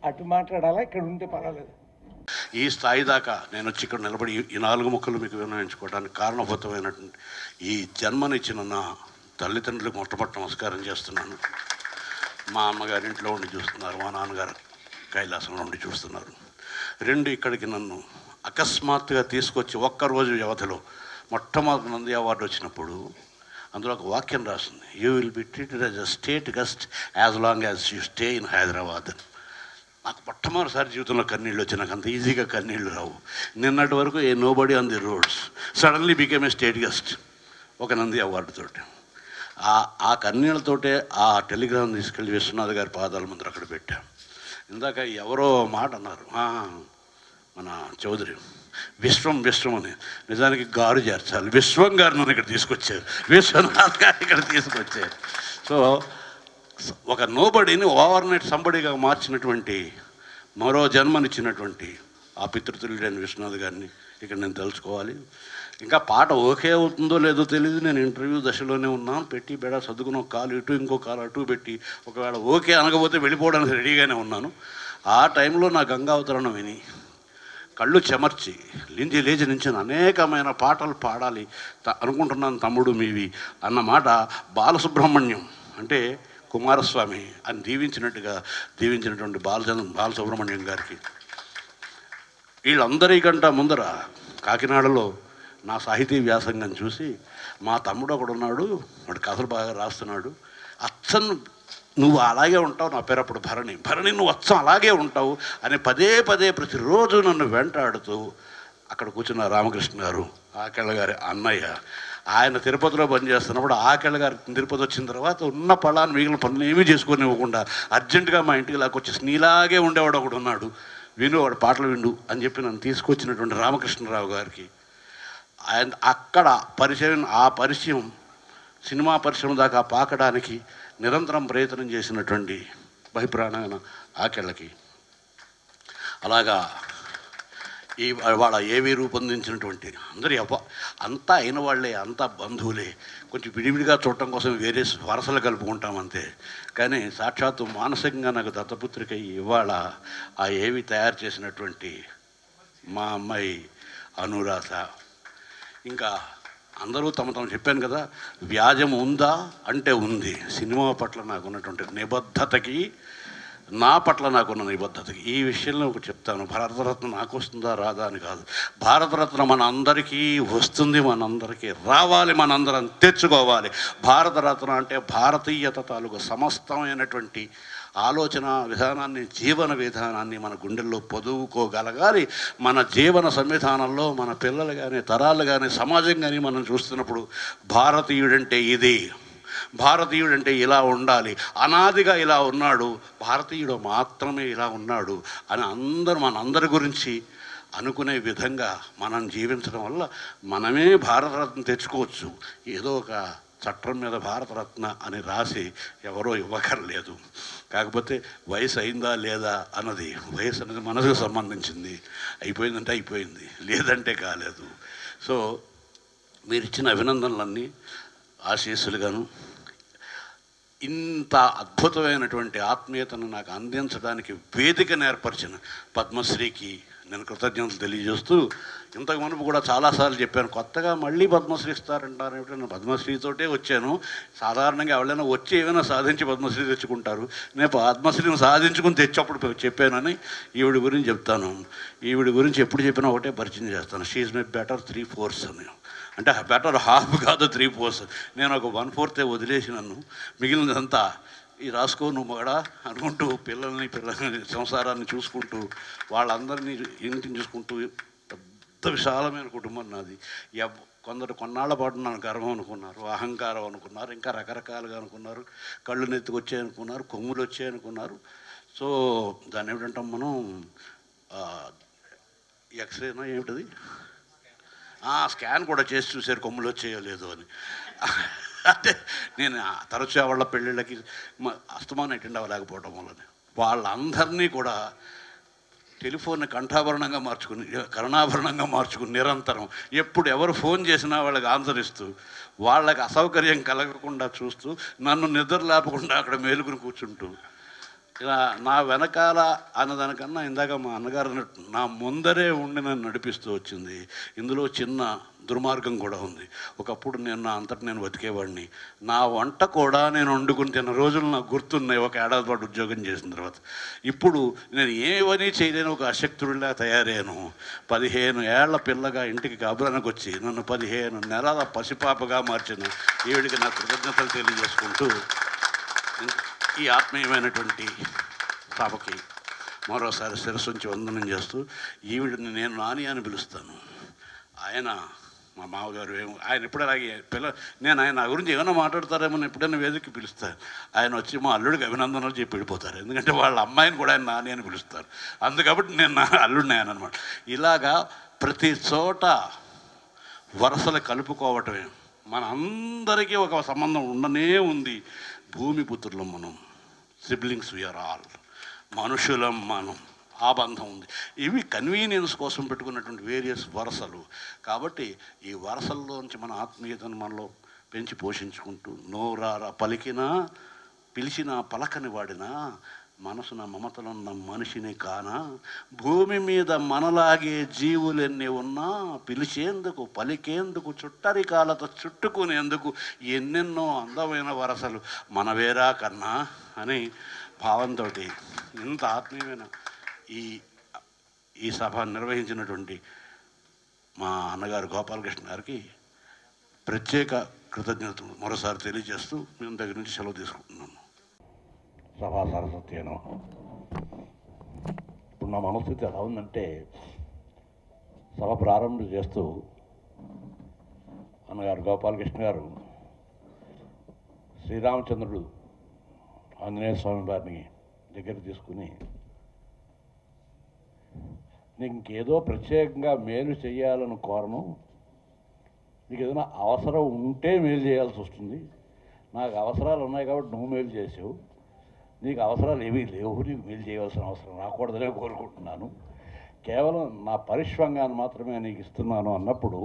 అటు మాట్లాడాలా, ఇక్కడ ఉంటే పర్వాలేదు. ఈ స్థాయి దాకా నేను వచ్చి ఇక్కడ నిలబడి ఈ 4 ముక్కలు మీకు వినియోగించుకోవడానికి కారణభూతమైనటువంటి ఈ జన్మనిచ్చిన నా తల్లిదండ్రులకు మొట్టమొదటి నమస్కారం చేస్తున్నాను. మా అమ్మగారింట్లో ఉండి చూస్తున్నారు, మా నాన్నగారు కైలాసంలో ఉండి చూస్తున్నారు. 2, ఇక్కడికి నన్ను అకస్మాత్తుగా తీసుకొచ్చి ఒక్కరోజు వ్యవధిలో మొట్టమొదటి నంది అవార్డు వచ్చినప్పుడు అందులో ఒక వాక్యం రాసింది, you will be treated as a state guest as long as you stay in Hyderabad. నాకు మొట్టమొదటిసారి జీవితంలో కన్నీళ్ళు వచ్చి, నాకు అంత ఈజీగా కన్నీళ్ళు రావు. నిన్నటి వరకు a nobody on the roads suddenly became a state guest ఒక నంది అవార్డుతోటి. ఆ కన్నీళ్ళతోటే ఆ టెలిగ్రామ్ తీసుకెళ్ళి విశ్వనాథ్ గారి పాదాల ముందర అక్కడ పెట్టాం. ఇందాక ఎవరో మాట అన్నారు, మన చౌదరి విశ్వం అని, నిజానికి గారు చేర్చాలి. విశ్వం గారు నన్ను ఇక్కడ తీసుకొచ్చారు, విశ్వనాథ్ గారు ఇక్కడ తీసుకొచ్చారు. సో ఒక నోబడీని ఓవర్నైట్ సంబడిగా మార్చినటువంటి, మరో జన్మనిచ్చినటువంటి ఆ పితృతుల్యుడైన విశ్వనాథ్ గారిని ఇక్కడ నేను తెలుసుకోవాలి. ఇంకా పాట ఓకే అవుతుందో లేదో తెలియదు. నేను ఇంటర్వ్యూ దశలోనే ఉన్నాను. పెట్టి బెడ సర్దుకుని ఒక కాలు ఇటు ఇంకో కాలు అటు పెట్టి ఒకవేళ ఓకే అనకపోతే వెళ్ళిపోవడానికి రెడీగానే ఉన్నాను. ఆ టైంలో నా గంగావతరణం విని కళ్ళు చెమర్చి లేచి నుంచి అనేకమైన పాటలు పాడాలి అనుకుంటున్నాను తమ్ముడు మీవి అన్న మాట బాలసుబ్రహ్మణ్యం అంటే కుమారస్వామి అని దీవించినటువంటి బాలసుబ్రహ్మణ్యం గారికి, వీళ్ళందరికంట ముందర కాకినాడలో నా సాహితీ వ్యాసంగం చూసి మా తమ్ముడు ఒకడున్నాడు, వాడు కథలు బాగా రాస్తున్నాడు, అచ్చన్ నువ్వు అలాగే ఉంటావు, నా పేరు అప్పుడు భరణి నువ్వు అచ్చం అలాగే ఉంటావు అని పదే ప్రతిరోజు నన్ను వెంటాడుతూ అక్కడ కూర్చున్న రామకృష్ణ గారు, ఆకెళ్ళ గారి అన్నయ్య, ఆయన తిరుపతిలో పనిచేస్తున్నప్పుడు ఆకెళ్ళ గారు తిరుపతి వచ్చిన తర్వాత ఉన్న పళ్ళాన్ని మిగిలిన పనులు ఏమీ చేసుకునివ్వకుండా అర్జెంటుగా మా ఇంటికి లాక్కొచ్చేసి నీలాగే ఉండేవాడు ఒకడు ఉన్నాడు, వాడు పాటలు విండు అని చెప్పి నన్ను తీసుకొచ్చినటువంటి రామకృష్ణరావు గారికి, ఆయన అక్కడ పరిచయం సినిమా పరిశ్రమ దాకా పాకడానికి నిరంతరం ప్రయత్నం చేసినటువంటి బహిప్రాణమైన ఆకెళ్ళకి, అలాగా వాళ్ళ ఏవి రూపొందించినటువంటి అందరి అంతా అయిన వాళ్ళే, అంతా బంధువులే, కొంచెం విడివిడిగా చూడటం కోసం వేరే వరసలు కలుపుకుంటాం అంతే. కానీ సాక్షాత్తు మానసికంగా నాకు దత్తపుత్రిక ఇవాళ ఆ ఏవి తయారు చేసినటువంటి మా అమ్మాయి అనురాధ. ఇంకా అందరూ తమ చెప్పాను కదా, వ్యాజం ఉందా అంటే ఉంది. సినిమా పట్ల నాకున్నటువంటి నిబద్ధతకి, నా పట్ల నాకున్న నిబద్ధతకి ఈ విషయంలో ఒకటి చెప్తాను. భారతరత్న నాకు వస్తుందా రాదా అని కాదు, భారతరత్న మన అందరికీ వస్తుంది, మనందరికీ రావాలి, మనందరం తెచ్చుకోవాలి. భారతరత్న అంటే భారతీయత తాలూకు సమస్తమైనటువంటి ఆలోచన విధానాన్ని, జీవన విధానాన్ని మన గుండెల్లో పొదువుకోగలగాలి. మన జీవన సంవిధానంలో మన పిల్లలు కానీ, తరాలు కానీ, సమాజం కానీ మనం చూస్తున్నప్పుడు భారతీయుడంటే ఇది, భారతీయుడంటే ఇలా ఉండాలి, అనాదిగా ఇలా ఉన్నాడు, భారతీయుడు మాత్రమే ఇలా ఉన్నాడు అని మనందరి గురించి అనుకునే విధంగా మనం జీవించడం వల్ల మనమే భారతరత్న తెచ్చుకోవచ్చు. ఏదో ఒక చట్టం మీద భారతరత్న అని రాసి ఎవరో ఇవ్వకర్లేదు. కాకపోతే వయసు అయిందా లేదా అన్నది, వయసు అనేది మనసుకు సంబంధించింది. అయిపోయిందంటే అయిపోయింది, లేదంటే కాలేదు. సో మీరు ఇచ్చిన అభినందనలన్నీ ఆశీస్సులుగాను, ఇంత అద్భుతమైనటువంటి ఆత్మీయతను నాకు అందించడానికి వేదికను ఏర్పరిచిన పద్మశ్రీకి నేను కృతజ్ఞతలు తెలియజేస్తూ, ఇంతకు మునుపు కూడా చాలాసార్లు చెప్పాను, కొత్తగా మళ్ళీ పద్మశ్రీ ఇస్తారంటారు ఏమిటో. నేను పద్మశ్రీతోటే వచ్చాను. సాధారణంగా ఎవరైనా వచ్చి ఏమైనా సాధించి పద్మశ్రీ తెచ్చుకుంటారు. నేను పద్మశ్రీని సాధించుకుని తెచ్చప్పుడు చెప్పానని ఈవిడి గురించి చెప్తాను. ఈవిడి గురించి ఎప్పుడు చెప్పినా ఒకటే పరిచయం చేస్తాను, షీ ఈజ్ మై బెటర్ 3/4 అని. అంటే బెటర్ హాఫ్ కాదు 3/4. నేను ఒక 1/4 వదిలేసి నన్ను మిగిలినదంతా ఈ రాసుకో నువ్వు మగడా అనుకుంటూ పిల్లల్ని సంసారాన్ని చూసుకుంటూ వాళ్ళందరినీ ఇంటిని చూసుకుంటూ పెద్ద విశాలమైన కుటుంబం నాది. కొందరు కొన్నాళ్ల పాటు నన్ను గర్వం అనుకున్నారు, అహంకారం అనుకున్నారు, ఇంకా రకరకాలుగా అనుకున్నారు, కళ్ళు నెత్తుకొచ్చాయనుకున్నారు, కొమ్ములు వచ్చాయనుకున్నారు. సో దాన్ని ఏమిటంటాం మనం, ఎక్స్రేనా ఏమిటది, స్కాన్ కూడా చేసి చూశారు కొమ్ములు వచ్చాయో లేదో అని. అంటే నేను తరచూ వాళ్ళ పెళ్ళిళ్ళకి అస్తమానం అటెండ్ అవ్వలేకపోవడం వల్లనే వాళ్ళందరినీ కూడా టెలిఫోన్ని కంఠాభరణంగా మార్చుకుని, కరుణాభరణంగా మార్చుకుని నిరంతరం ఎప్పుడు ఎవరు ఫోన్ చేసినా వాళ్ళకి ఆన్సర్ ఇస్తూ, వాళ్ళకి అసౌకర్యం కలగకుండా చూస్తూ, నన్ను నిద్ర లేపకుండా అక్కడ మేలుకుని కూర్చుంటూ ఇలా నా వెనకాల అన్నదానికన్నా ఇందాక మా అన్నగారు అన్నట్టు నా ముందరే ఉండి నన్ను నడిపిస్తూ వచ్చింది. ఇందులో చిన్న దుర్మార్గం కూడా ఉంది. ఒకప్పుడు నేను నా అంతటి నేను బతికేవాడిని. నా వంట కూడా నేను వండుకుని తిన్న రోజులు నాకు గుర్తున్నాయి ఒక ఏడాది పాటు ఉద్యోగం చేసిన తర్వాత. ఇప్పుడు నేను ఏమని చేయలేని ఒక అశక్తుడిలా తయారయ్యాను. 15 ఏళ్ల పిల్లగా ఇంటికి గాబరానికి వచ్చి నన్ను 15 నెలల పసిపాపగా మార్చిన ఈవిడికి నా కృతజ్ఞతలు తెలియజేసుకుంటూ ఈ ఆత్మీయమైనటువంటి సభకి మరోసారి శిరస్సు ఉంచి వందనం చేస్తూ ఈవిడిని నేను నాని అని పిలుస్తాను. ఆయన మా మామగారు ఆయన ఎప్పుడు అలాగే నేను ఆయన నా గురించి ఏమైనా మాట్లాడతారేమో ఎప్పుడైనా వేదికకి పిలుస్తాను. ఆయన వచ్చి మా అల్లుడికి అభినందనలు చెప్పి వెళ్ళిపోతారు. ఎందుకంటే వాళ్ళ అమ్మాయిని కూడా ఆయన నాని అని పిలుస్తారు. అందుకబట్టి నేను నా అల్లుడిని ఆయన అనమాట. ఇలాగా ప్రతి చోట వరసలు కలుపుకోవటమే మన అందరికీ ఒక సంబంధం ఉండనే ఉంది. భూమిపుత్రులం మనం, సిబ్లింగ్స్ వీఆర్ ఆల్, మనుషులం మనం, ఆ బంధం ఉంది. ఇవి కన్వీనియన్స్ కోసం పెట్టుకున్నటువంటి వేరియస్ వరసలు. కాబట్టి ఈ వరసల్లోంచి మన ఆత్మీయతను మనలో పెంచి పోషించుకుంటూ నోరారా పలికినా పిలిచినా పలకని వాడినా మనసున మమతలున్న మనిషిని కానా, భూమి మీద మనలాగే జీవులెన్ని ఉన్నా పిలిచేందుకు పలికేందుకు చుట్టరికాలతో చుట్టుకునేందుకు ఎన్నెన్నో అందమైన వరసలు మనవేరా కన్నా అని భావంతో ఇంత ఆత్మీయమైన ఈ సభ నిర్వహించినటువంటి మా అన్నగారు గోపాలకృష్ణ గారికి ప్రత్యేక కృతజ్ఞతలు మరోసారి తెలియజేస్తూ మేము దగ్గర నుంచి సెలవు తీసుకుంటున్నాము. సభా సరస్వతి అను. ఇప్పుడు నా మనస్థితి ఎలా ఉందంటే, సభ ప్రారంభం చేస్తూ అన్నగారు గోపాలకృష్ణ గారు శ్రీరామచంద్రుడు ఆంజనేయ స్వామి వారిని దగ్గర తీసుకుని నీకు ఇంకేదో ప్రత్యేకంగా మేలు చేయాలని కోరను, నీకు ఏదైనా అవసరం ఉంటే మేలు చేయాల్సి వస్తుంది, నాకు అవసరాలు ఉన్నాయి కాబట్టి నువ్వు మేలు చేసావు, నీకు అవసరాలు ఏమీ లేవు, నీకు మేలు చేయవలసిన అవసరం రాకూడదనే కోరుకుంటున్నాను, కేవలం నా పరిష్వంగాన్ని మాత్రమే నీకు ఇస్తున్నాను అన్నప్పుడు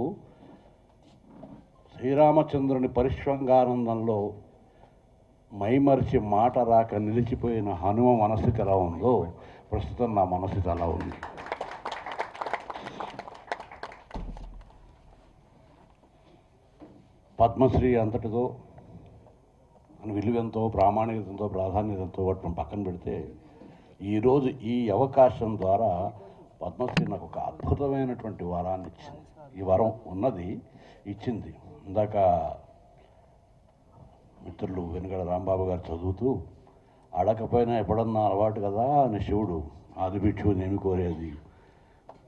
శ్రీరామచంద్రుని పరిష్వంగానందంలో మైమరిచి మాట రాక నిలిచిపోయిన హనుమ మనస్థితి ఎలా ఉందో ప్రస్తుతం నా మనస్థితి అలా ఉంది. పద్మశ్రీ అంతటితో విలువెంతో ప్రామాణికతతో ప్రాధాన్యతతో వాటిని పక్కన పెడితే ఈరోజు ఈ అవకాశం ద్వారా పద్మశ్రీ నాకు ఒక అద్భుతమైనటువంటి వరాన్ని ఇచ్చింది. ఈ వరం ఉన్నది ఇచ్చింది. ఇందాక మిత్రులు వెనుగడ రాంబాబు గారు చదువుతూ అడకపోయినా ఎప్పుడన్నా అలవాటు కదా అని శివుడు ఆదిభిక్షువునేమి కోరేది,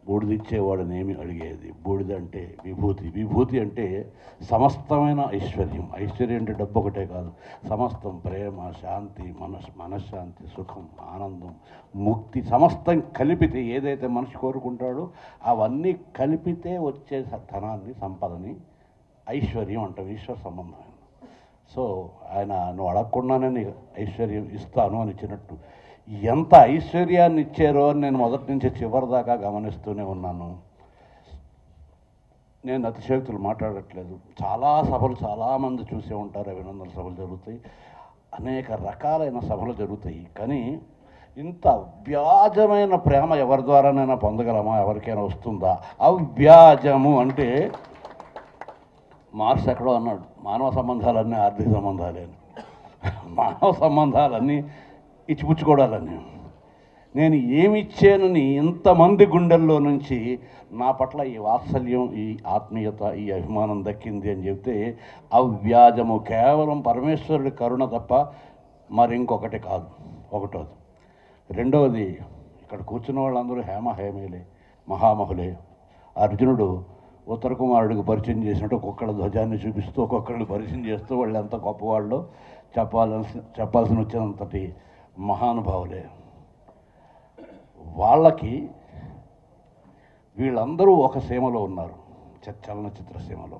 బూడిదిచ్చేవాడినేమి అడిగేది. బూడిద అంటే విభూతి, విభూతి అంటే సమస్తమైన ఐశ్వర్యం. ఐశ్వర్యం అంటే డబ్బు ఒకటే కాదు, సమస్తం ప్రేమ, శాంతి, మనశ్శాంతి, సుఖం, ఆనందం, ముక్తి సమస్తం కలిపితే ఏదైతే మనిషి కోరుకుంటాడో అవన్నీ కలిపితే వచ్చే ధనాన్ని, సంపదని ఐశ్వర్యం అంటాం. ఈశ్వర సంబంధం. సో ఆయన నువ్వు అడగకుండానే నీకు ఐశ్వర్యం ఇస్తాను అని ఇచ్చినట్టు ఎంత ఐశ్వర్యాన్ని ఇచ్చారో అని నేను మొదటి నుంచి చివరి దాకా గమనిస్తూనే ఉన్నాను. నేను అతిశయోక్తులు మాట్లాడట్లేదు. చాలా సభలు చాలామంది చూసే ఉంటారు, అభినందన సభలు జరుగుతాయి, అనేక రకాలైన సభలు జరుగుతాయి. కానీ ఇంత అవ్యాజమైన ప్రేమ ఎవరి ద్వారానైనా పొందగలమా, ఎవరికైనా వస్తుందా? అవ్యాజము అంటే మార్క్స్ ఎక్కడో అన్నాడు, మానవ సంబంధాలన్నీ ఆర్థిక సంబంధాలే అని. మానవ సంబంధాలన్నీ ఇచ్చిపుచ్చుకోవడాలని. నేను ఏమి ఇచ్చానని ఇంతమంది గుండెల్లో నుంచి నా పట్ల ఈ వాత్సల్యం, ఈ ఆత్మీయత, ఈ అభిమానం దక్కింది అని చెప్తే అవ్యాజము, కేవలం పరమేశ్వరుడి కరుణ తప్ప మరి ఇంకొకటి కాదు. ఒకటోది. రెండవది, ఇక్కడ కూర్చున్న వాళ్ళందరూ హేమహేమేలే, మహామహులే. అర్జునుడు ఉత్తర కుమారుడికి పరిచయం చేసినట్టు ఒక్కొక్కళ్ళ ధ్వజాన్ని చూపిస్తూ ఒక్కొక్కళ్ళు పరిచయం చేస్తూ వాళ్ళు ఎంత గొప్పవాళ్ళో చెప్పాల్సిన వచ్చినంతటి మహానుభావులే. వాళ్ళకి వీళ్ళందరూ ఒక సీమలో ఉన్నారు, చలనచిత్ర సీమలో.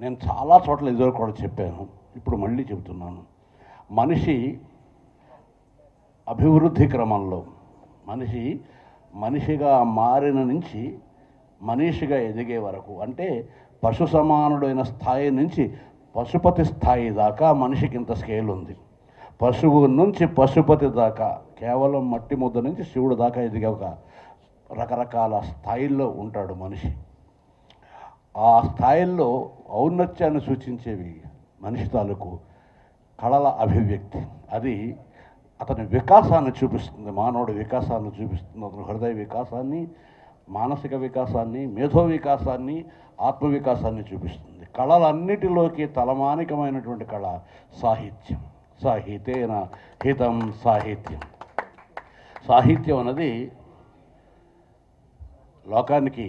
నేను చాలా చోట్ల ఇదివరకు కూడా చెప్పాను, ఇప్పుడు మళ్ళీ చెబుతున్నాను. మనిషి అభివృద్ధి క్రమంలో మనిషిగా మారిన నుంచి మనిషిగా ఎదిగే వరకు, అంటే పశు సమానుడైన స్థాయి నుంచి పశుపతి స్థాయి దాకా మనిషికి ఇంత స్కేల్ ఉంది. పశువు నుంచి పశుపతి దాకా, కేవలం మట్టి ముద్ద నుంచి శివుడు దాకా ఎదిగే ఒక రకరకాల స్థాయిల్లో ఉంటాడు మనిషి. ఆ స్థాయిల్లో ఔన్నత్యాన్ని సూచించేవి మనిషి తాలూకు కళల అభివ్యక్తి. అది అతని వికాసాన్ని చూపిస్తుంది, మానవుడి వికాసాన్ని చూపిస్తుంది, అతని హృదయ వికాసాన్ని, మానసిక వికాసాన్ని, మేధో వికాసాన్ని, ఆత్మ వికాసాన్ని చూపిస్తుంది. కళలన్నిటిలోకి తలమానికమైనటువంటి కళ సాహిత్యం. సాహితేన హితం సాహిత్యం. సాహిత్యం అన్నది లోకానికి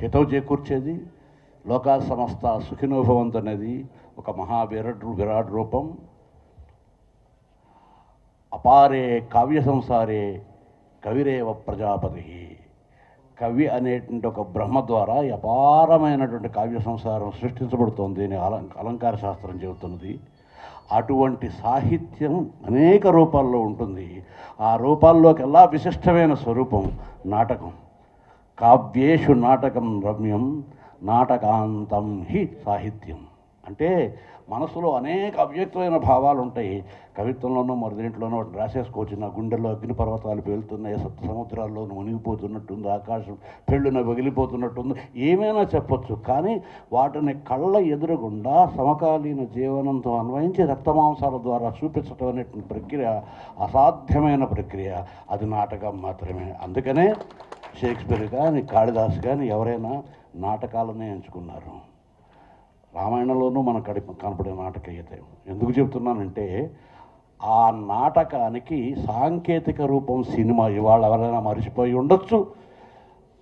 హితవు చేకూర్చేది. లోకా సమస్త సుఖినోభవంతు అనేది ఒక విరాట్ రూపం. అపారే కావ్య సంసారే కవిరేవ ప్రజాపతి. కవి అనేటువంటి ఒక బ్రహ్మ ద్వారా అపారమైనటువంటి కావ్య సంసారం సృష్టించబడుతోంది అని అలంకార శాస్త్రం చెబుతున్నది. అటువంటి సాహిత్యం అనేక రూపాల్లో ఉంటుంది. ఆ రూపాల్లోకెల్లా విశిష్టమైన స్వరూపం నాటకం. కావ్యేషు నాటకం రమ్యం నాటకాంతం హి సాహిత్యం. అంటే మనసులో అనేక అవ్యక్తమైన భావాలు ఉంటాయి. కవిత్వంలోనూ మరిదేంట్లోనూ వాటిని రాసేసుకోవచ్చు. నా గుండెల్లో అగ్నిపర్వతాలు పేలుతున్నాయి, సప్త సముద్రాల్లోనూ మునిగిపోతున్నట్టుంది, ఆకాశం పెళ్ళున పగిలిపోతున్నట్టుంది, ఏమైనా చెప్పొచ్చు. కానీ వాటిని కళ్ళ ఎదురుగుండా సమకాలీన జీవనంతో అన్వయించి రక్తమాంసాల ద్వారా చూపించడం అనేటువంటి ప్రక్రియ అసాధ్యమైన ప్రక్రియ. అది నాటకం మాత్రమే. అందుకనే షేక్స్పియర్ కానీ కాళిదాసు కానీ ఎవరైనా నాటకాలనే ఎంచుకున్నారు. రామాయణంలోనూ మనకు కనపడే నాటకీయత. ఎందుకు చెప్తున్నానంటే ఆ నాటకానికి సాంకేతిక రూపం సినిమా. ఇవాళ ఎవరైనా మర్చిపోయి ఉండొచ్చు.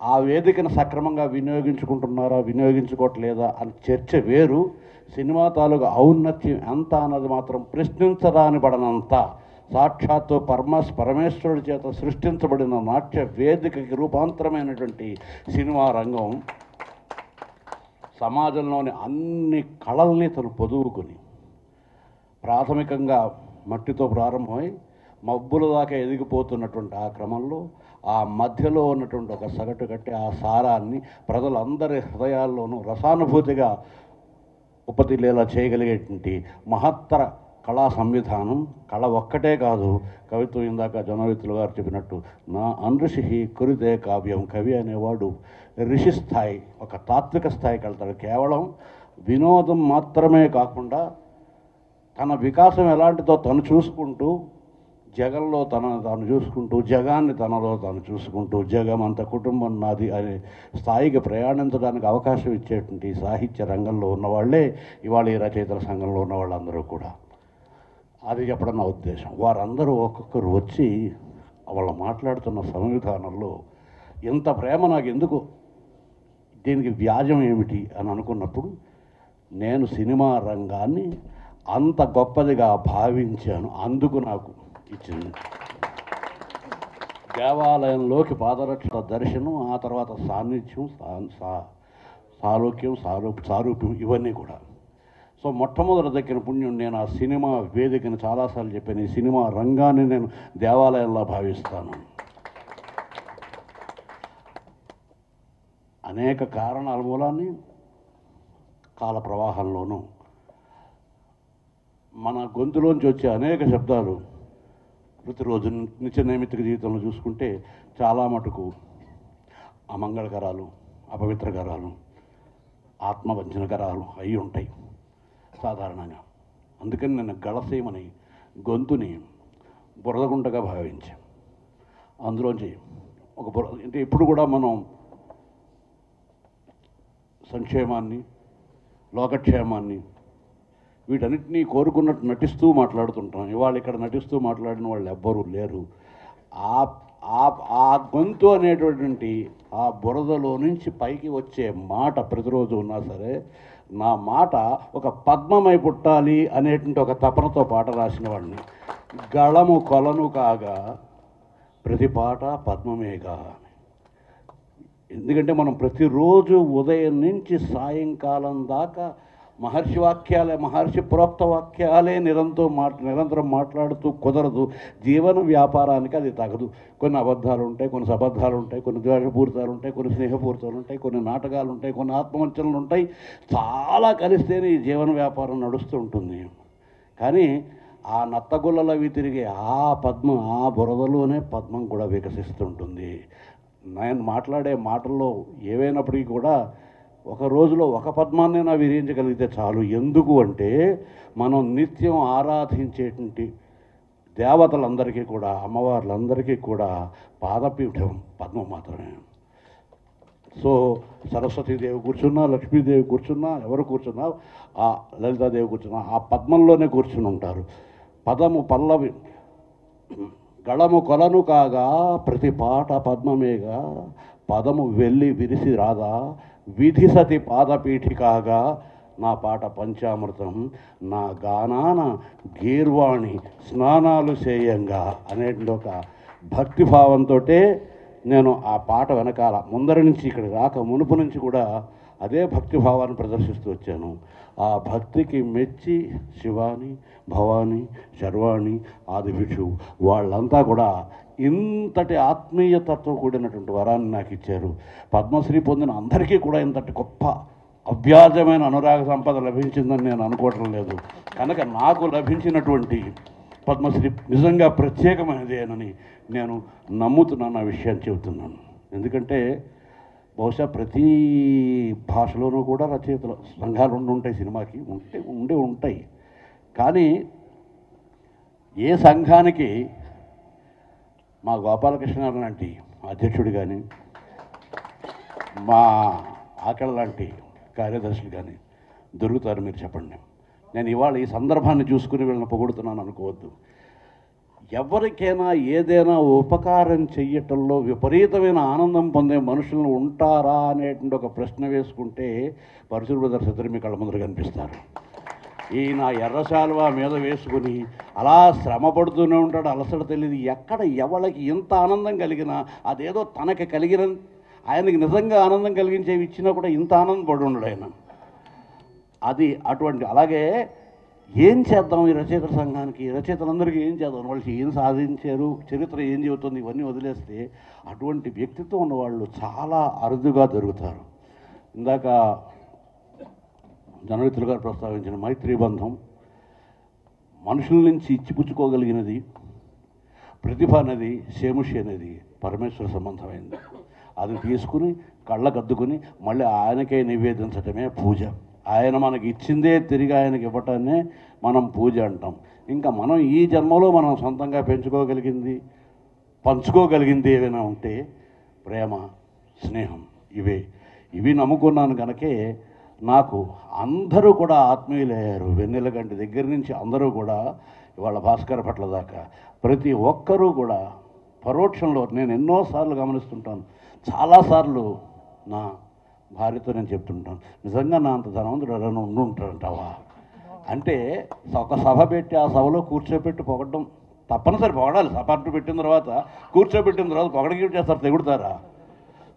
ఆ వేదికను సక్రమంగా వినియోగించుకుంటున్నారా వినియోగించుకోవట్లేదా అని చర్చ వేరు. సినిమా తాలూకు ఔన్నత్యం ఎంత అన్నది మాత్రం ప్రశ్నించరాని పడనంత సాక్షాత్తు పరమేశ్వరుడి చేత సృష్టించబడిన నాట్య వేదికకి రూపాంతరమైనటువంటి సినిమా రంగం సమాజంలోని అన్ని కళల్ని తను పొదువుకొని ప్రాథమికంగా మట్టితో ప్రారంభమై మబ్బుల దాకా ఎదిగిపోతున్నటువంటి ఆ క్రమంలో ఆ మధ్యలో ఉన్నటువంటి ఒక సగటు కట్టి ఆ సారాన్ని ప్రజలందరి హృదయాల్లోనూ రసానుభూతిగా ఉపతిలేలా చేయగలిగేటువంటి మహత్తర కళా సంవిధానం. కళ ఒక్కటే కాదు, కవిత్వం ఇందాక జనవిత్తులు గారు చెప్పినట్టు నా అనృషి కురితే కావ్యం. కవి అనేవాడు ఋషి స్థాయి, ఒక తాత్విక స్థాయికి వెళ్తాడు. కేవలం వినోదం మాత్రమే కాకుండా తన వికాసం ఎలాంటిదో తను చూసుకుంటూ, జగంలో తాను చూసుకుంటూ, జగాన్ని తనలో తాను చూసుకుంటూ, జగం అంత కుటుంబం నాది అనే స్థాయికి ప్రయాణించడానికి అవకాశం ఇచ్చేటువంటి సాహిత్య రంగంలో ఉన్నవాళ్లే ఇవాళ ఈ రచయితల సంఘంలో ఉన్న వాళ్ళందరూ కూడా. అది చెప్పడం నా ఉద్దేశం. వారందరూ ఒక్కొక్కరు వచ్చి వాళ్ళు మాట్లాడుతున్న సంవిధానంలో ఇంత ప్రేమ నాకు ఎందుకు, దీనికి వ్యాజం ఏమిటి అని అనుకున్నప్పుడు నేను సినిమా రంగాన్ని అంత గొప్పదిగా భావించాను. అందుకు నాకు ఇచ్చింది దేవాలయంలోకి పాదరక్ష దర్శనం, ఆ తర్వాత సాన్నిధ్యం, సాలోక్యం, సారూప్యం, ఇవన్నీ కూడా. సో మొట్టమొదటి దక్కిన పుణ్యం నేను ఆ సినిమా వేదికను చాలాసార్లు చెప్పాను. ఈ సినిమా రంగాన్ని నేను దేవాలయంలో భావిస్తాను. అనేక కారణాల మూలాన్ని కాల ప్రవాహంలోనూ మన గొంతులోంచి వచ్చే అనేక శబ్దాలు ప్రతిరోజు నిత్య నైమిత్తిక జీవితంలో చూసుకుంటే చాలా మటుకు అమంగళకరాలు, అపవిత్రకరాలు, ఆత్మవంచనకరాలు అయి ఉంటాయి సాధారణంగా. అందుకని నేను గళసీమని, గొంతుని బురదగుంటగా భావించాను. అందులోంచి ఒక అంటే ఇప్పుడు కూడా మనం సంక్షేమాన్ని, లోకక్షేమాన్ని, వీటన్నిటినీ కోరుకున్నట్టు నటిస్తూ మాట్లాడుతుంటాం. ఇవాళ ఇక్కడ నటిస్తూ మాట్లాడిన వాళ్ళు ఎవ్వరూ లేరు. ఆ గొంతు అనేటటువంటి ఆ బురదలో నుంచి పైకి వచ్చే మాట ప్రతిరోజు ఉన్నా సరే, నా మాట ఒక పద్మమై పుట్టాలి అనేటువంటి ఒక తపనతో పాట రాసిన వాడిని. గళము కొలను కాగా ప్రతి పాట పద్మమేగా. ఎందుకంటే మనం ప్రతిరోజు ఉదయం నుంచి సాయంకాలం దాకా మహర్షి ప్రోక్త వాక్యాలే నిరంతరం మాట్లాడుతూ కుదరదు. జీవన వ్యాపారానికి అది తగదు. కొన్ని అబద్ధాలు ఉంటాయి, కొన్ని సబద్ధాలు ఉంటాయి, కొన్ని ద్వేషపూరితాలు ఉంటాయి, కొన్ని స్నేహపూరితాలు ఉంటాయి, కొన్ని నాటకాలు ఉంటాయి, కొన్ని ఆత్మవంచనలు ఉంటాయి. చాలా కలిస్తేనే ఈ జీవన వ్యాపారం నడుస్తూ ఉంటుంది. కానీ ఆ నత్తగుల్లలవి తిరిగే ఆ పద్మం, ఆ బురదలోనే పద్మం కూడా వికసిస్తుంటుంది. నేను మాట్లాడే మాటల్లో ఏవైనప్పటికీ కూడా ఒక రోజులో ఒక పద్మాన్నైనా విరించగలిగితే చాలు. ఎందుకు అంటే మనం నిత్యం ఆరాధించేటువంటి దేవతలందరికీ కూడా, అమ్మవార్లందరికీ కూడా పాదపీఠం పద్మం మాత్రమే. సో సరస్వతీదేవి కూర్చున్నా, లక్ష్మీదేవి కూర్చున్నా, ఎవరు కూర్చున్నా, ఆ లలితాదేవి కూర్చున్నా ఆ పద్మంలోనే కూర్చుని ఉంటారు. పదము పల్లవి గళము కొలను కాగా ప్రతి పాట పద్మమేగా, పదము వెళ్ళి విరిసి రాదా విధి సతి పాదపీఠి కాగా, నా పాట పంచామృతం నా గానాన గీర్వాణి స్నానాలు చేయంగా అనేటువంటి ఒక భక్తిభావంతో నేను ఆ పాట వెనకాల ముందరి నుంచి ఇక్కడ రాక మునుపు నుంచి కూడా అదే భక్తిభావాన్ని ప్రదర్శిస్తూ వచ్చాను. ఆ భక్తికి మెచ్చి శివాని, భవాని, శర్వాణి, ఆదిభిక్షు వాళ్ళంతా కూడా ఇంతటి ఆత్మీయతతో కూడినటువంటి వరాన్ని నాకు ఇచ్చారు. పద్మశ్రీ పొందిన అందరికీ కూడా ఇంతటి గొప్ప అవ్యాజమైన అనురాగ సంపద లభించిందని నేను అనుకోవటం లేదు. కనుక నాకు లభించినటువంటి పద్మశ్రీ నిజంగా ప్రత్యేకమైనదేనని నేను నమ్ముతున్నాను, ఆ విషయాన్ని చెబుతున్నాను. ఎందుకంటే బహుశా ప్రతి భాషలోనూ కూడా రచయితల సంఘాలు ఉంటాయి, సినిమాకి ఉంటాయి. కానీ ఏ సంఘానికి మా గోపాలకృష్ణ లాంటి అధ్యక్షుడు కానీ, మా ఆకళ లాంటి కార్యదర్శులు కానీ దొరుకుతారు మీరు చెప్పండి. నేను ఇవాళ ఈ సందర్భాన్ని చూసుకుని వీళ్ళని పొగుడుతున్నాను అనుకోవద్దు. ఎవరికైనా ఏదైనా ఉపకారం చెయ్యటంలో విపరీతమైన ఆనందం పొందే మనుషులను ఉంటారా అనేటువంటి ఒక ప్రశ్న వేసుకుంటే పరశురు బ్రదర్స్ ఇద్దరు మీ కళ్ళ ముందర కనిపిస్తారు. ఈయన ఎర్రశాలువా మీద వేసుకుని అలా శ్రమ పడుతూనే ఉంటాడు, అలసట తెలియదు. ఎక్కడ ఎవరికి ఎంత ఆనందం కలిగినా అదేదో తనకి కలిగిన, ఆయనకి నిజంగా ఆనందం కలిగించేవి ఇచ్చినా కూడా ఇంత ఆనందపడి ఉండడు ఆయన. అది అటువంటి. అలాగే ఏం చేద్దాం ఈ రచయితల సంఘానికి, రచయితలందరికీ ఏం చేద్దాం, వాళ్ళు ఏం సాధించారు, చరిత్ర ఏం చెబుతుంది, ఇవన్నీ వదిలేస్తే అటువంటి వ్యక్తిత్వం ఉన్నవాళ్ళు చాలా అరుదుగా దొరుకుతారు. ఇందాక జనవిత్రులు గారు ప్రస్తావించిన మైత్రీ బంధం మనుషుల నుంచి ఇచ్చిపుచ్చుకోగలిగినది. ప్రతిభ అనేది, శేముషి అనేది పరమేశ్వర సంబంధమైంది. అది తీసుకుని కళ్ళకద్దుకుని మళ్ళీ ఆయనకే నివేదించటమే పూజ. ఆయన మనకి ఇచ్చిందే తిరిగి ఆయనకి ఇవ్వటాన్నే మనం పూజ అంటాం. ఇంకా మనం ఈ జన్మలో మనం సొంతంగా పెంచుకోగలిగింది, పంచుకోగలిగింది ఏమైనా ఉంటే ప్రేమ, స్నేహం, ఇవి నమ్ముకున్నాను. కనుకే నాకు అందరూ కూడా ఆత్మీయులయ్యారు. వెన్నెలగంటి దగ్గర నుంచి అందరూ కూడా ఇవాళ భాస్కర్ భట్ల దాకా ప్రతి ఒక్కరూ కూడా పరోక్షంలో నేను ఎన్నోసార్లు గమనిస్తుంటాను. చాలాసార్లు నా భార్యతో నేను చెప్తుంటాను, నిజంగా నా అంత ధనవంతుడు ఎవరైనా ఉండుంటారంటావా అంటే, ఒక సభ పెట్టి ఆ సభలో కూర్చోబెట్టి పొగడం తప్పనిసరి, పొగడాలి. సభ అంటూ పెట్టిన తర్వాత కూర్చోబెట్టిన తర్వాత పొగడకి చేస్తారు, తెగుడతారా?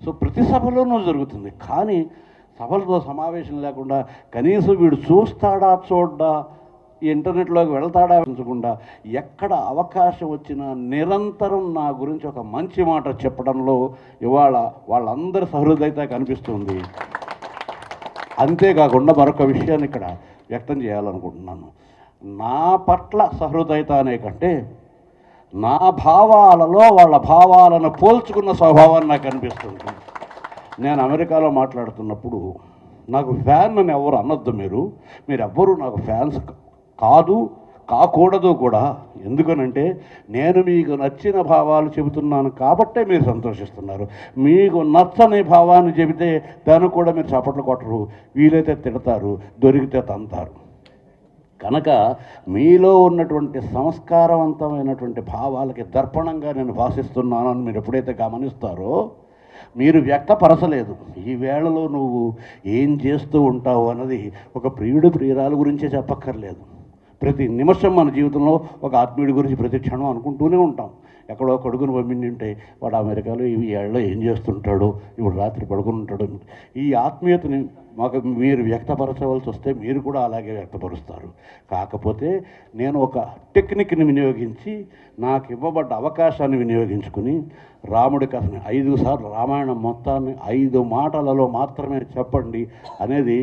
సో ప్రతి సభలోనూ జరుగుతుంది. కానీ సభలతో సమావేశం లేకుండా కనీసం వీడు చూస్తాడా చూడ్డా, ఇంటర్నెట్లోకి వెళ్తాడా ఉంచకుండా ఎక్కడ అవకాశం వచ్చినా నిరంతరం నా గురించి ఒక మంచి మాట చెప్పడంలో ఇవాళ వాళ్ళందరి సహృదయత కనిపిస్తుంది. అంతేకాకుండా మరొక విషయాన్ని ఇక్కడ వ్యక్తం చేయాలనుకుంటున్నాను. నా పట్ల సహృదయత అనే కంటే నా భావాలలో వాళ్ళ భావాలను పోల్చుకున్న స్వభావాన్ని నాకు అనిపిస్తుంది. నేను అమెరికాలో మాట్లాడుతున్నప్పుడు నాకు ఫ్యాన్ అని ఎవరు అనొద్దు, మీరు ఎవ్వరూ నాకు ఫ్యాన్స్ కాదు, కాకూడదు కూడా. ఎందుకనంటే నేను మీకు నచ్చిన భావాలు చెబుతున్నాను కాబట్టే మీరు సంతోషిస్తున్నారు. మీకు నచ్చని భావాన్ని చెబితే దానికి కూడా మీరు చప్పట్లు కొట్టరు, వీలైతే తిడతారు, దొరికితే తంతారు. కనుక మీలో ఉన్నటువంటి సంస్కారవంతమైనటువంటి భావాలకి దర్పణంగా నేను భాషిస్తున్నాను అని మీరు ఎప్పుడైతే గమనిస్తారో, మీరు వ్యక్తపరచలేదు ఈ వేళలో నువ్వు ఏం చేస్తూ ఉంటావు అన్నది ఒక ప్రియుడు ప్రియురాల గురించే చెప్పక్కర్లేదు. ప్రతి నిమిషం మన జీవితంలో ఒక ఆత్మీయుడి గురించి ప్రతి క్షణం అనుకుంటూనే ఉంటాం. ఎక్కడో కొడుకుని పంపించుంటే వాడు అమెరికాలో ఈ ఏళ్ళలో ఏం చేస్తుంటాడో, ఇప్పుడు రాత్రి పడుకుని ఉంటాడు. ఈ ఆత్మీయతని మాకు మీరు వ్యక్తపరచవలసి వస్తే మీరు కూడా అలాగే వ్యక్తపరుస్తారు. కాకపోతే నేను ఒక టెక్నిక్ని వినియోగించి నాకు ఇవ్వబడ్డ అవకాశాన్ని వినియోగించుకుని రాముడి కథని 5 సార్లు రామాయణం మొత్తాన్ని 5 మాటలలో మాత్రమే చెప్పండి అనేది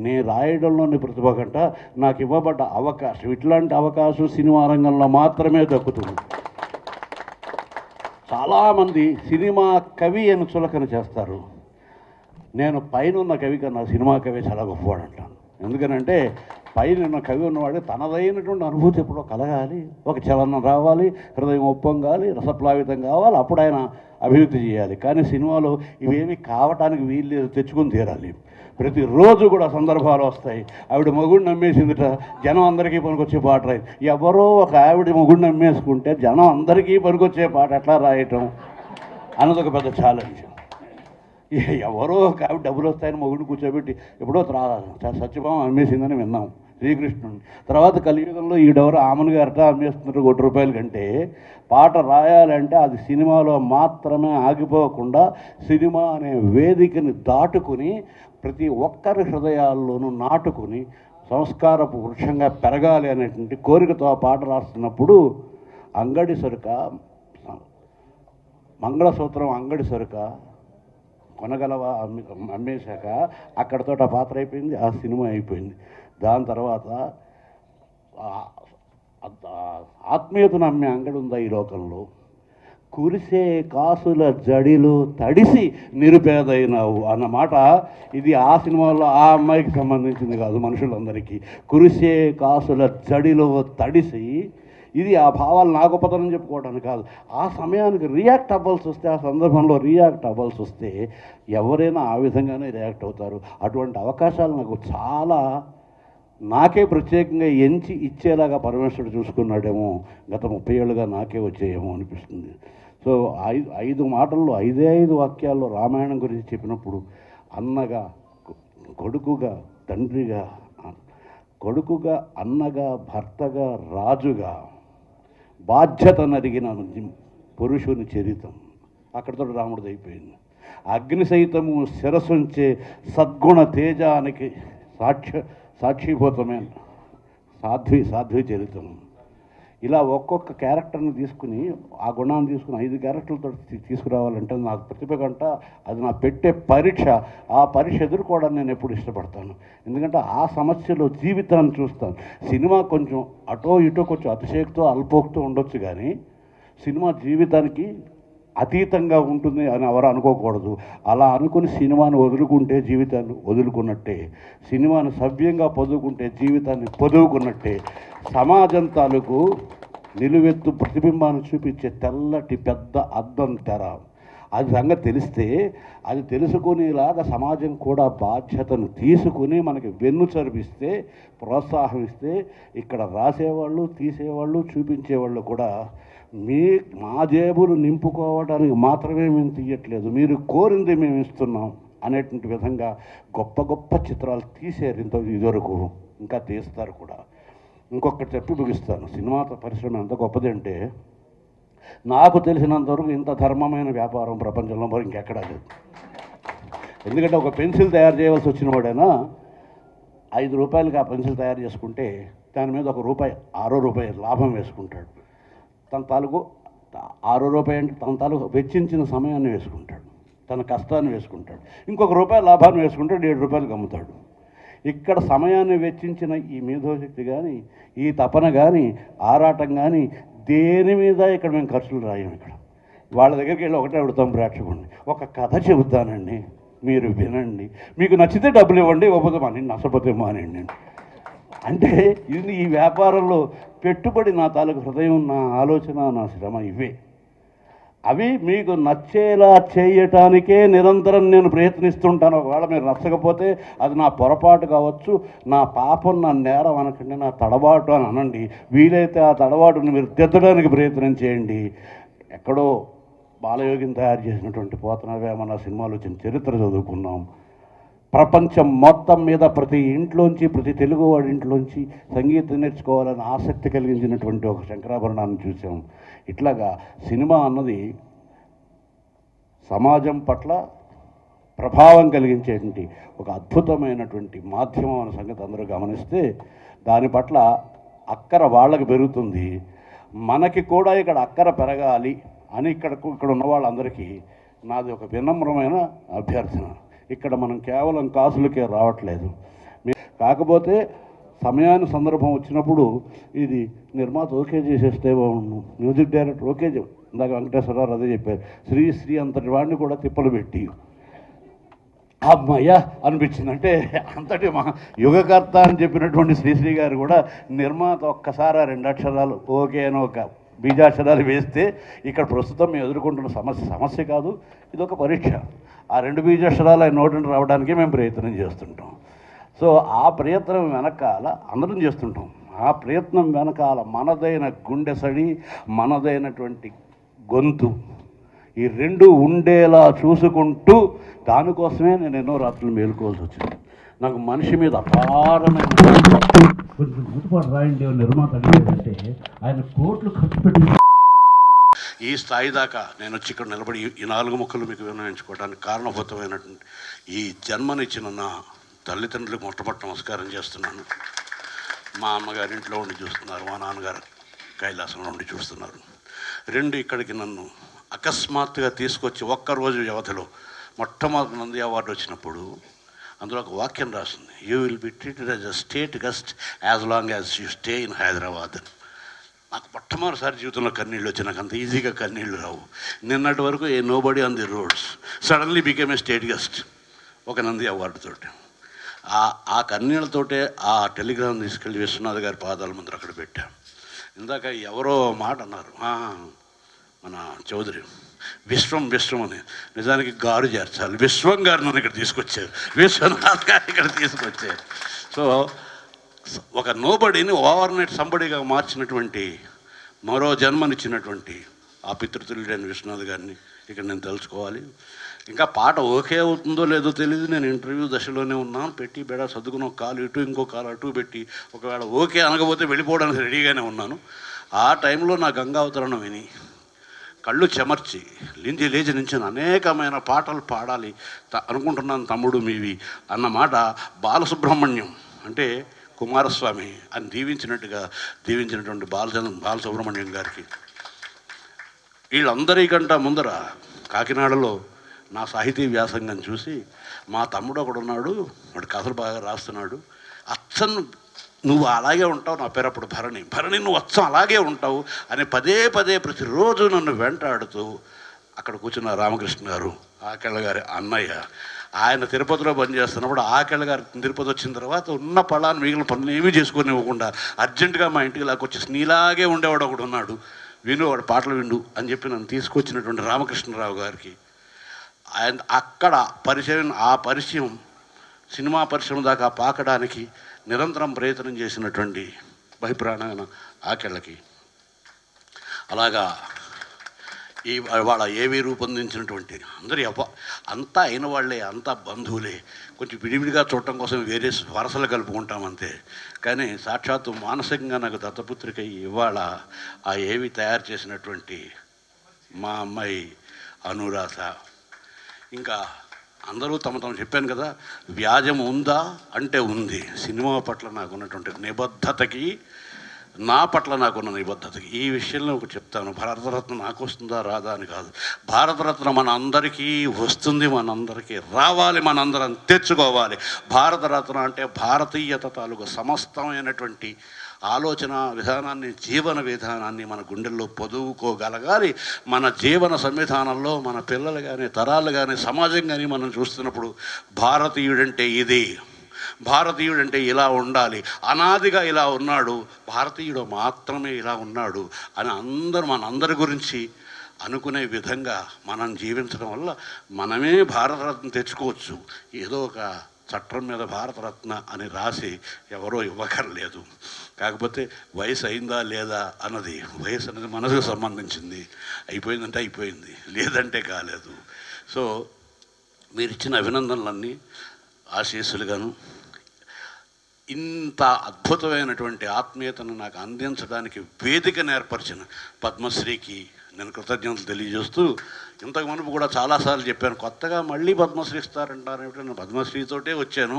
నేను రాయడంలోని ప్రతిభ కంట నాకు ఇవ్వబడ్డ అవకాశం. ఇట్లాంటి అవకాశం సినిమా రంగంలో మాత్రమే దక్కుతుంది. చాలామంది సినిమా కవి అని చులకన చేస్తారు. నేను పైన ఉన్న కవి కన్నా సినిమా కవి చాలా గొప్పవాడు అంటాను. ఎందుకనంటే పైన ఉన్న కవి ఉన్నవాడు తనదైనటువంటి అనుభూతి ఎప్పుడో కలగాలి, ఒక చలనం రావాలి, హృదయం ఒప్పొంగాలి, రసప్లావితం కావాలి, అప్పుడు ఆయన అభివృద్ధి చేయాలి. కానీ సినిమాలో ఇవేమి కావటానికి వీళ్ళు తెచ్చుకుని తీరాలి. ప్రతిరోజు కూడా సందర్భాలు వస్తాయి. ఆవిడ మొగుడిని నమ్మేసిందిట, జనం అందరికీ పనికొచ్చే పాట రాయి. ఎవరో ఒక ఆవిడ మొగుడిని నమ్మేసుకుంటే జనం అందరికీ పనికొచ్చే పాట ఎట్లా రాయటం అన్నది ఒక పెద్ద ఛాలెంజ్. ఎవరో ఒక ఆవిడ డబ్బులు వస్తాయని మొగుడిని కూర్చోబెట్టి ఎప్పుడో సత్యభామ అమ్మేసిందని విన్నాం శ్రీకృష్ణుని. తర్వాత కలియుగంలో ఈడెవరో ఆమెను గారట అమ్మేస్తున్నారు ₹1 కంటే. పాట రాయాలంటే అది సినిమాలో మాత్రమే ఆగిపోకుండా సినిమా అనే వేదికని దాటుకుని ప్రతి ఒక్కరి హృదయాల్లోనూ నాటుకుని సంస్కారపు వృక్షంగా పెరగాలి అనేటువంటి కోరికతో ఆ పాట రాస్తున్నప్పుడు అంగడి సరుక, మంగళసూత్రం అంగడి సరుక కొనగలవా అమ్మేశాక అక్కడితో ఆ పాత్ర అయిపోయింది, ఆ సినిమా అయిపోయింది. దాని తర్వాత ఆత్మీయతను అమ్మే అంగడి ఉందా ఈ లోకంలో? కురిసే కాసుల జడిలో తడిసి నిరుపేదైనావు అన్నమాట. ఇది ఆ సినిమాలో ఆ అమ్మాయికి సంబంధించింది కాదు, మనుషులందరికీ. కురిసే కాసుల జడిలో తడిసి, ఇది ఆ భావాలు నా గొప్పతనం చెప్పుకోవడానికి కాదు. ఆ సమయానికి రియాక్ట్ అవ్వాల్సి వస్తే, ఆ సందర్భంలో రియాక్ట్ అవ్వాల్సి వస్తే ఎవరైనా ఆ విధంగానే రియాక్ట్ అవుతారు. అటువంటి అవకాశాలు నాకు చాలా, నాకే ప్రత్యేకంగా ఎంచి ఇచ్చేలాగా పరమేశ్వరుడు చూసుకున్నాడేమో. గత 30 ఏళ్ళుగా నాకే వచ్చేయేమో అనిపిస్తుంది. సో 5 మాటల్లో 5 వాక్యాల్లో రామాయణం గురించి చెప్పినప్పుడు అన్నగా, కొడుకుగా, తండ్రిగా, కొడుకుగా, అన్నగా, భర్తగా, రాజుగా, బాధ్యత నరిగిన పురుషుని చరితం అక్కడితో రాముడిది అయిపోయింది. అగ్ని సైతము శిరసుంచే సద్గుణ తేజానికి సాక్షిభూతమే సాధ్వి చరితం. ఇలా ఒక్కొక్క క్యారెక్టర్ని తీసుకుని, ఆ గుణాన్ని తీసుకుని 5 క్యారెక్టర్లతో తీసుకురావాలంటే నాకు ప్రతిభ కంట అది నా పెట్టే పరీక్ష. ఆ పరీక్ష ఎదుర్కోవడానికి నేను ఎప్పుడు ఇష్టపడతాను. ఎందుకంటే ఆ సమస్యలో జీవితాన్ని చూస్తాను. సినిమా కొంచెం అటో ఇటో కొంచెం అతిశయక్తో అల్పోక్తో ఉండొచ్చు, కానీ సినిమా జీవితానికి అతీతంగా ఉంటుంది అని ఎవరు అనుకోకూడదు. అలా అనుకుని సినిమాను వదులుకుంటే జీవితాన్ని వదులుకున్నట్టే, సినిమాను సవ్యంగా పొదువుకుంటే జీవితాన్ని పొదువుకున్నట్టే. సమాజం తాలూకు నిలువెత్తు ప్రతిబింబాన్ని చూపించే తెల్లటి పెద్ద అద్దం తెర, అది సంగతి తెలిస్తే, అది తెలుసుకునేలాగా సమాజం కూడా బాధ్యతను తీసుకుని మనకి వెన్ను చరిపిస్తే, ప్రోత్సాహం ఇస్తే, ఇక్కడ రాసేవాళ్ళు, తీసేవాళ్ళు, చూపించేవాళ్ళు కూడా మా జేబులు నింపుకోవడానికి మాత్రమే మేము తీయట్లేదు, మీరు కోరింది మేము ఇస్తున్నాం అనేటువంటి విధంగా గొప్ప గొప్ప చిత్రాలు తీసారు ఇదివరకు, ఇంకా తీస్తారు కూడా. ఇంకొకటి చెప్పి ముగిస్తాను. సినిమా పరిశ్రమ ఎంత గొప్పదంటే, నాకు తెలిసినంతవరకు ఇంత ధర్మమైన వ్యాపారం ప్రపంచంలో మరి ఇంకెక్కడా లేదు. ఎందుకంటే ఒక పెన్సిల్ తయారు చేయవలసి వచ్చిన వాడైనా ₹5 ఆ పెన్సిల్ తయారు చేసుకుంటే దాని మీద ₹1 ₹6 లాభం వేసుకుంటాడు. తన తాలూకు ₹6 అంటే తన తాలూకు వెచ్చించిన సమయాన్ని వేసుకుంటాడు, తన కష్టాన్ని వేసుకుంటాడు. ఇంకొక ₹1 లాభాన్ని వేసుకుంటాడు, ₹7 అమ్ముతాడు. ఇక్కడ సమయాన్ని వెచ్చించిన ఈ మేధోశక్తి కానీ, ఈ తపన కానీ, ఆరాటం కానీ దేని మీద ఇక్కడ మేము ఖర్చులు రాయం. ఇక్కడ వాళ్ళ దగ్గరికి వెళ్ళి ఒకటే అడుగుతాం ప్రేక్షకుడిని, ఒక కథ చెబుతానండి, మీరు వినండి, మీకు నచ్చితే డబ్బులు ఇవ్వండి, ఇవ్వకపోతే మానేయండి, నష్టపోతే మానేయండి. అంటే ఇది ఈ వ్యాపారంలో పెట్టుబడి నా తాలూకు హృదయం, నా ఆలోచన, నా శ్రమ ఇవే. అవి మీకు నచ్చేలా చేయటానికే నిరంతరం నేను ప్రయత్నిస్తుంటాను. ఒకవేళ మీరు నచ్చకపోతే అది నా పొరపాటు కావచ్చు, నా పాపం, నా నేరం అనకండి, నా తడబాటు అని అనండి. వీలైతే ఆ తడబాటుని మీరు తిద్దడానికి ప్రయత్నం చేయండి. ఎక్కడో బాలయోగిని తయారు చేసినటువంటి పోతన వేమన సినిమాలు వచ్చిన చరిత్ర చదువుకున్నాం. ప్రపంచం మొత్తం మీద ప్రతి ఇంట్లోంచి, ప్రతి తెలుగువాడి ఇంట్లోంచి సంగీతం నేర్చుకోవాలని ఆసక్తి కలిగించినటువంటి ఒక శంకరాభరణాన్ని చూసాం. ఇట్లాగా సినిమా అన్నది సమాజం పట్ల ప్రభావం కలిగించేటువంటి ఒక అద్భుతమైనటువంటి మాధ్యమం అనే సంగతి అందరూ గమనిస్తే దాని పట్ల అక్కర వాళ్ళకి పెరుగుతుంది. మనకి కూడా ఇక్కడ అక్కర పెరగాలి అని ఇక్కడ ఉన్న వాళ్ళందరికీ నాది ఒక వినమ్రమైన అభ్యర్థన. ఇక్కడ మనం కేవలం కాసులకే రావట్లేదు. కాకపోతే సమయాన్ని సందర్భం వచ్చినప్పుడు ఇది నిర్మాత ఓకే చేసేస్తే బాగుండు, మ్యూజిక్ డైరెక్టర్ ఓకే ఇందాక వెంకటేశ్వరరావు అదే చెప్పారు, శ్రీ అంతటి వాడిని కూడా తిప్పలు పెట్టి అమ్మయ్య అనిపించింది. అంటే అంతటి మా యుగకర్త అని చెప్పినటువంటి శ్రీశ్రీ గారు కూడా నిర్మాత ఒక్కసారి 2 అక్షరాలు ఓకే అని ఒక బీజాక్షరాలు వేస్తే ఇక్కడ ప్రస్తుతం మేము ఎదుర్కొంటున్న సమస్య కాదు, ఇది ఒక పరీక్ష. ఆ 2 బీజాక్షరాలు ఆయన నోటిని రావడానికే మేము ప్రయత్నం చేస్తుంటాం. సో ఆ ప్రయత్నం వెనకాల అందరం చేస్తుంటాం. ఆ ప్రయత్నం వెనకాల మనదైన గుండెసడి, మనదైనటువంటి గొంతు, ఈ 2 ఉండేలా చూసుకుంటూ దానికోసమే నేను ఎన్నో రాత్రులు మేలుకోవాల్సి వచ్చింది. నాకు మనిషి మీద అపారమైన కొంచెం గుర్తుపాటు రాయండి నిర్మాత అడిగేదంటే ఆయన కోట్లు ఖర్చు పెట్టి ఈ స్థాయి దాకా నేను వచ్చి ఇక్కడ నిలబడి ఈ 4 ముక్కలు మీకు వినియోగించుకోవడానికి కారణభూతమైనటువంటి ఈ జన్మనిచ్చిన నా తల్లిదండ్రులకు మొట్టమొదటి నమస్కారం చేస్తున్నాను. మా అమ్మగారింట్లో ఉండి చూస్తున్నారు, మా నాన్నగారు కైలాసంలో ఉండి చూస్తున్నారు. 2 ఇక్కడికి నన్ను అకస్మాత్తుగా తీసుకొచ్చి ఒక్కరోజు వ్యవధిలో మొట్టమొదటి నంది అవార్డు వచ్చినప్పుడు అందులో ఒక వాక్యం రాసింది, you will be treated as a state guest as long as you stay in Hyderabad. నాకు మొట్టమొదటిసారి జీవితంలో కన్నీళ్ళు వచ్చి, నాకు అంత ఈజీగా కన్నీళ్ళు రావు. నిన్నటి వరకు a nobody on the roads suddenly became a state guest ఒక నంది అవార్డుతోటి. ఆ కన్నీళ్ళతోటే ఆ టెలిగ్రామ్ తీసుకెళ్ళి విశ్వనాథ్ గారి పాదాల ముందర అక్కడ పెట్టాం. ఇందాక ఎవరో మాట అన్నారు, మన చౌదరి విశ్వం అని, నిజానికి గారు చేర్చాలి. విశ్వం గారు నన్ను ఇక్కడ తీసుకొచ్చారు, విశ్వనాథ్ గారు ఇక్కడ తీసుకొచ్చారు. సో ఒక నోబడిని ఓవర్నైట్ సంబడిగా మార్చినటువంటి, మరో జన్మనిచ్చినటువంటి ఆ పితృతుల్యుడైన విశ్వనాథ్ గారిని ఇక్కడ నేను తెలుసుకోవాలి. ఇంకా పాట ఓకే అవుతుందో లేదో తెలియదు. నేను ఇంటర్వ్యూ దశలోనే ఉన్నాను. పెట్టి బెడ సర్దుకుని ఒక కాలు ఇటు ఇంకో కాలు అటు పెట్టి ఒకవేళ ఓకే అనకపోతే వెళ్ళిపోవడానికి రెడీగానే ఉన్నాను. ఆ టైంలో నా గంగావతరణం విని కళ్ళు చెమర్చి లేచి నుంచి అనేకమైన పాటలు పాడాలి అనుకుంటున్నాను తమ్ముడు మీవి అన్న మాట బాలసుబ్రహ్మణ్యం అంటే కుమారస్వామి అని దీవించినటువంటి బాలసుబ్రహ్మణ్యం గారికి, వీళ్ళందరికంటే ముందర కాకినాడలో నా సాహితీ వ్యాసంగం చూసి మా తమ్ముడు ఒకడున్నాడు, వాడు కథలు బాగా రాస్తున్నాడు, అచ్చను నువ్వు అలాగే ఉంటావు, నా పేరు అప్పుడు భరణి నువ్వు అచ్చం అలాగే ఉంటావు అని పదే ప్రతిరోజు నన్ను వెంటాడుతూ అక్కడ కూర్చున్న రామకృష్ణ గారు, ఆకెళ్ళ గారి అన్నయ్య, ఆయన తిరుపతిలో పనిచేస్తున్నప్పుడు ఆకెళ్ళ గారు తిరుపతి వచ్చిన తర్వాత ఉన్న పళ్ళాన్ని మిగిలిన పనులు ఏమీ చేసుకొని ఇవ్వకుండా అర్జెంటుగా మా ఇంటికి లాక్కొచ్చేసి నీలాగే ఉండేవాడు ఒకడు ఉన్నాడు, వాడు పాటలు విండు అని చెప్పి నన్ను తీసుకొచ్చినటువంటి రామకృష్ణరావు గారికి, ఆయన అక్కడ పరిచయం సినిమా పరిశ్రమ దాకా పాకడానికి నిరంతరం ప్రయత్నం చేసినటువంటి బహిప్రాణమైన ఆకెళ్ళకి, అలాగా వాళ్ళ ఏవి రూపొందించినటువంటి అందరి అంతా అయిన వాళ్ళే, అంతా బంధువులే, కొంచెం విడివిడిగా చూడటం కోసం వేరే వరసలు కలుపుకుంటామంతే. కానీ సాక్షాత్తు మానసికంగా నాకు దత్తపుత్రిక ఇవాళ ఆ ఏవి తయారు చేసినటువంటి మా అమ్మాయి అనురాధ, ఇంకా అందరూ తమ చెప్పాను కదా, వ్యాజం ఉందా అంటే ఉంది. సినిమా పట్ల నాకున్నటువంటి నిబద్ధతకి, నా పట్ల నాకున్న నిబద్ధతకి ఈ విషయంలో ఒకటి చెప్తాను. భారతరత్న నాకు వస్తుందా రాదా అని కాదు, భారతరత్న మన అందరికీ వస్తుంది, మనందరికీ రావాలి, మనందరం తెచ్చుకోవాలి. భారతరత్న అంటే భారతీయత తాలూకు సమస్తమైనటువంటి ఆలోచన విధానాన్ని, జీవన విధానాన్ని మన గుండెల్లో పొదువుకోగలగాలి. మన జీవన సంవిధానంలో మన పిల్లలు కానీ, తరాలు కానీ, సమాజం కానీ మనం చూస్తున్నప్పుడు భారతీయుడంటే ఇది, భారతీయుడంటే ఇలా ఉండాలి, అనాదిగా ఇలా ఉన్నాడు, భారతీయుడు మాత్రమే ఇలా ఉన్నాడు అని మనందరి గురించి అనుకునే విధంగా మనం జీవించడం వల్ల మనమే భారతరత్న తెచ్చుకోవచ్చు. ఏదో ఒక చట్టం మీద భారతరత్న అని రాసి ఎవరో ఇవ్వకర్లేదు. కాకపోతే వయసు అయిందా లేదా అన్నది, వయసు అనేది మనసుకు సంబంధించింది. అయిపోయిందంటే అయిపోయింది, లేదంటే కాలేదు. సో మీరు ఇచ్చిన అభినందనలన్నీ ఆశీస్సులుగాను ఇంత అద్భుతమైనటువంటి ఆత్మీయతను నాకు అందించడానికి వేదిక ఏర్పరిచిన పద్మశ్రీకి నేను కృతజ్ఞతలు తెలియజేస్తూ, ఇంతకు మునుపు కూడా చాలాసార్లు చెప్పాను, కొత్తగా మళ్ళీ పద్మశ్రీ ఇస్తారంటారు. నేను పద్మశ్రీతోటే వచ్చాను.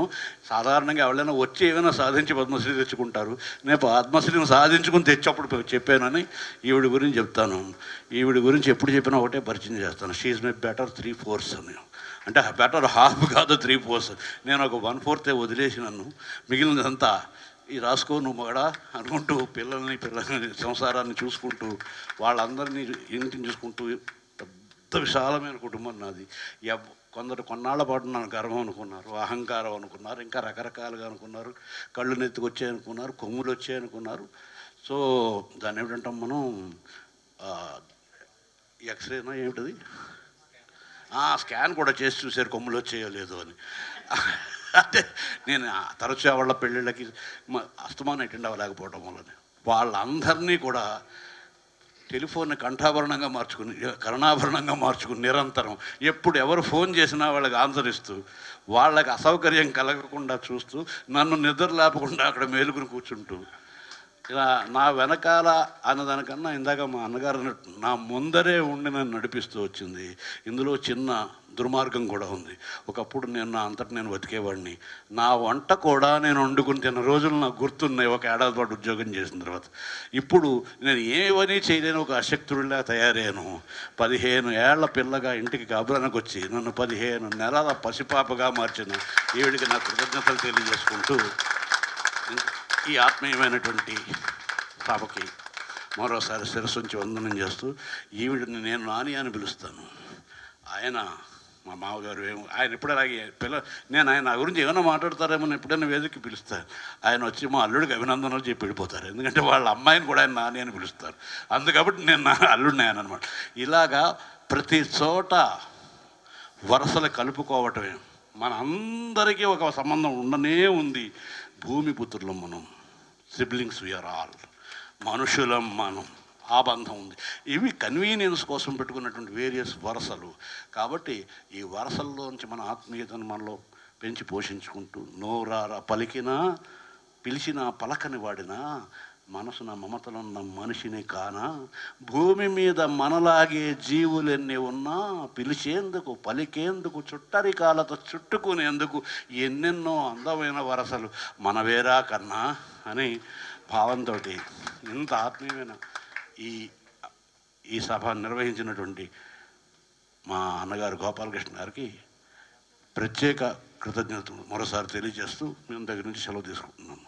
సాధారణంగా ఎవరైనా వచ్చి ఏమైనా సాధించి పద్మశ్రీ తెచ్చుకుంటారు. నేను పద్మశ్రీని సాధించుకుని తెచ్చప్పుడు చెప్పానని ఈవిడ గురించి చెప్తాను. ఈవిడ గురించి ఎప్పుడు చెప్పినా ఒకటే పరిచయం చేస్తాను, షీ ఈజ్ మై బెటర్ 3/4 అని. అంటే బెటర్ హాఫ్ కాదు 3/4. నేను ఒక 1/4 వదిలేసి నన్ను మిగిలినదంతా ఈ రాసుకో నువ్వు మగడా అనుకుంటూ పిల్లల్ని సంసారాన్ని చూసుకుంటూ వాళ్ళందరినీ ఇంటిని చూసుకుంటూ పెద్ద విశాలమైన కుటుంబం నాది. కొందరు కొన్నాళ్ల పాటు నన్ను గర్వం అనుకున్నారు, అహంకారం అనుకున్నారు, ఇంకా రకరకాలుగా అనుకున్నారు, కళ్ళు నెత్తుకొచ్చాయి అనుకున్నారు, కొమ్ములు వచ్చాయి అనుకున్నారు. సో దాన్ని ఏమిటంటాం మనం, ఎక్స్రేనా ఏమిటది, స్కాన్ కూడా చేసి చూశారు కొమ్ములు వచ్చాయో లేదో అని. అంటే నేను తరచూ వాళ్ళ పెళ్ళిళ్ళకి అస్తమానం అటెండ్ అవ్వలేకపోవడం వల్ల వాళ్ళందరినీ కూడా టెలిఫోన్ని కంఠాభరణంగా మార్చుకుని కరుణాభరణంగా మార్చుకుని నిరంతరం ఎప్పుడు ఎవరు ఫోన్ చేసినా వాళ్ళకి ఆన్సర్ ఇస్తూ వాళ్ళకి అసౌకర్యం కలగకుండా చూస్తూ నన్ను నిద్ర లేపకుండా అక్కడ మేలుకుని కూర్చుంటూ ఇలా నా వెనకాల అన్నదానికన్నా ఇందాక మా అన్నగారు నా ముందరే ఉండి నన్ను నడిపిస్తూ వచ్చింది. ఇందులో చిన్న దుర్మార్గం కూడా ఉంది. ఒకప్పుడు నేను నా అంతటి నేను బతికేవాడిని. నా వంట కూడా నేను వండుకుని తిన్న రోజులు నాకు గుర్తున్నాయి ఒక ఏడాది పాటు ఉద్యోగం చేసిన తర్వాత. ఇప్పుడు నేను ఏమని చేయలేని ఒక అశక్తుడిలా తయారయ్యాను. 15 ఏళ్ల పిల్లగా ఇంటికి గాబరానికి వచ్చి నన్ను 15 నెలల పసిపాపగా మార్చిన ఈవిడికి నా కృతజ్ఞతలు తెలియజేసుకుంటూ ఈ ఆత్మీయమైనటువంటి పాపకి మరోసారి శిరస్సు ఉంచి వందనం చేస్తూ, ఈవిడిని నేను నాని అని పిలుస్తాను. ఆయన మా మామగారు ఆయన ఎప్పుడు అలాగే నేను ఆయన గురించి ఏమైనా మాట్లాడతారేమో ఎప్పుడైనా వేదికకి పిలుస్తాను. ఆయన వచ్చి మా అల్లుడికి అభినందనలు చెప్పి వెళ్ళిపోతారు. ఎందుకంటే వాళ్ళ అమ్మాయిని కూడా ఆయన నాని అని పిలుస్తారు. అందుకబట్టి నేను నా అల్లుడిని ఆయన అనమాట. ఇలాగా ప్రతి చోట వరసలు కలుపుకోవటమే మన అందరికీ ఒక సంబంధం ఉండనే ఉంది. భూమి పుత్రులం మనం, సిబ్లింగ్స్ వీఆర్ ఆల్, మనుషులం మనం, ఆ బంధం ఉంది. ఇవి కన్వీనియన్స్ కోసం పెట్టుకున్నటువంటి వేరియస్ వరసలు. కాబట్టి ఈ వరసల్లోంచి మన ఆత్మీయతను మనలో పెంచి పోషించుకుంటూ నోరారా పలికినా పిలిచినా పలకని వాడినా మనసున మమతలున్న మనిషిని కానా, భూమి మీద మనలాగే జీవులెన్ని ఉన్నా పిలిచేందుకు పలికేందుకు చుట్టరికాలతో చుట్టుకునేందుకు ఎన్నెన్నో అందమైన వరసలు మనవేరా కన్నా అని భావంతో ఇంత ఆత్మీయమైన ఈ సభ నిర్వహించినటువంటి మా అన్నగారు గోపాలకృష్ణ గారికి ప్రత్యేక కృతజ్ఞతలు మరోసారి తెలియజేస్తూ మేము దగ్గర నుంచి సెలవు తీసుకుంటున్నాము.